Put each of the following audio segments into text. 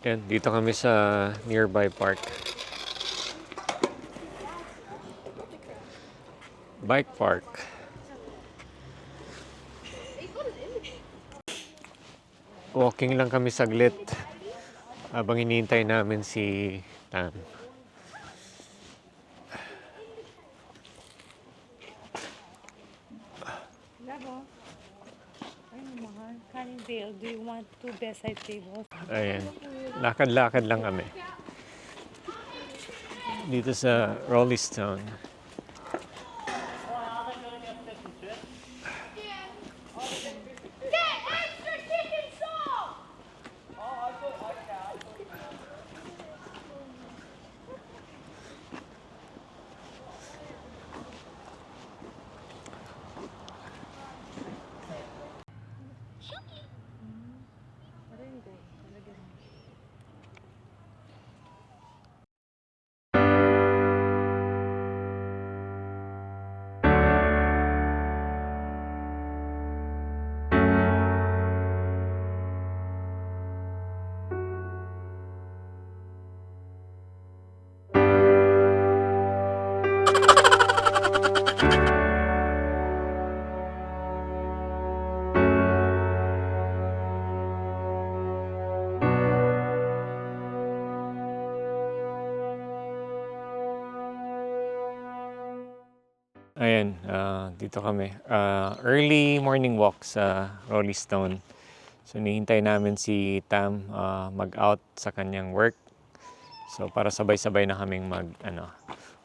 Yan, dito kami sa nearby park. Bike park. Walking lang kami saglit habang hinihintay namin si Tam. Labo. Ay, mahal. Kanin Dale, do you want 2 bedside tables? Ayan, lakad-lakad lang kami. Dito sa Rolling Stone. Ayan, dito kami. Early morning walk sa Rolling Stone. So, nihintay namin si Tam mag-out sa kanyang work. So, para sabay-sabay na kaming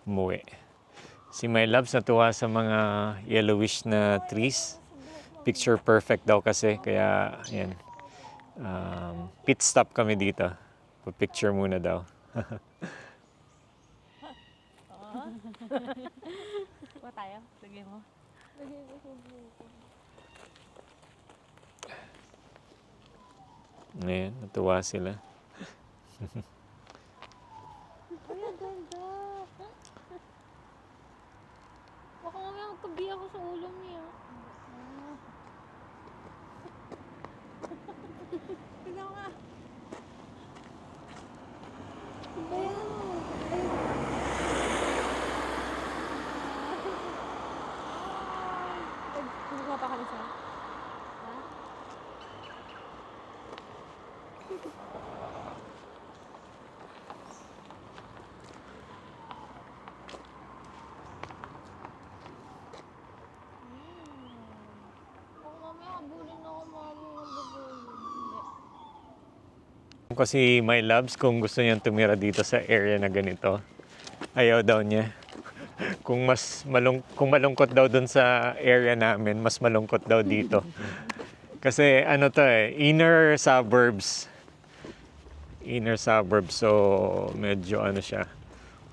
umuwi. Si My Loves natuwa sa mga yellowish na trees. Picture perfect daw kasi. Kaya, ayan. Pit stop kami dito. Pa-picture muna daw. Kuha tayo? Sige mo. Ayan, natuwa sila. Ay, ang ganda. Baka mamaya magkabi ako sa ulo niya. Tignan nga. Ba yan? Kuha pa ka isa? Ha? Baka mamaya kabulin ako, mami. Magbubulin. Hindi. Kasi My Loves, kung gusto niyang tumira dito sa area na ganito, ayaw daw niya. Kung malungkot daw dun sa area namin, mas malungkot daw dito. Kasi inner suburbs. Inner suburbs, so medyo siya.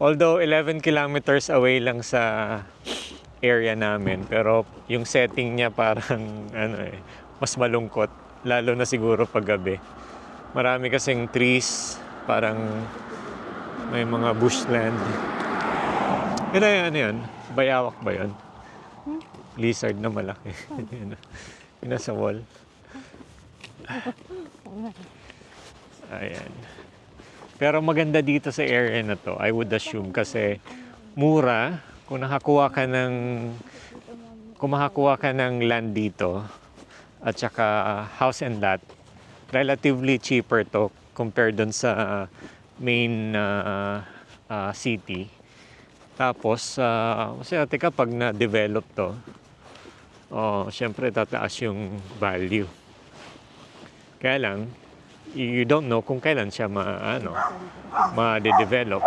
Although 11 kilometers away lang sa area namin, pero yung setting niya parang mas malungkot, lalo na siguro pag gabi. Marami kasing trees, parang may mga bushland. Ano yun? Bayawak ba yun? Lizard na malaki. Yung nasa wall. Ayan. Pero maganda dito sa area na to, I would assume, kasi mura. Kung makakuha ka ng land dito, at saka house and lot, relatively cheaper to compared dun sa main city. Tapos, kasi pag na-develop to, syempre tataas yung value. Kaya lang, you don't know kung kailan siya ma-develop.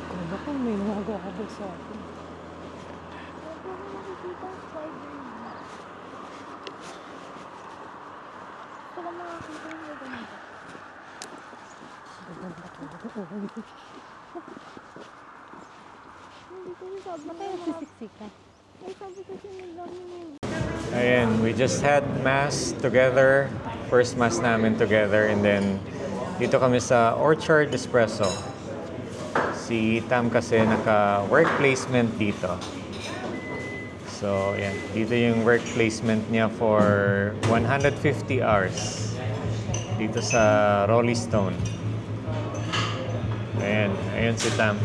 Kala ko may mga gahabol sa akin. Huwag mo nakikita ang spider niya. Gusto ko makakita yung maganda. Hindi ko sabi na Kaya sisiksik ka. Ay, sabi kasi nila Ayan, we just had mass together. First mass namin together, and then dito kami sa Orchard Espresso. Si Tam kasi naka-work placement dito. So, yan. Dito yung work placement niya for 150 hours. dito sa Rolling Stone. Ayan, ayun si Tam.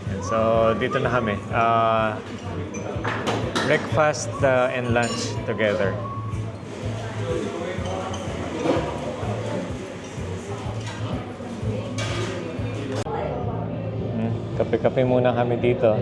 Ayan, so, dito na kami. Breakfast and lunch together. Kape-kape muna kami dito.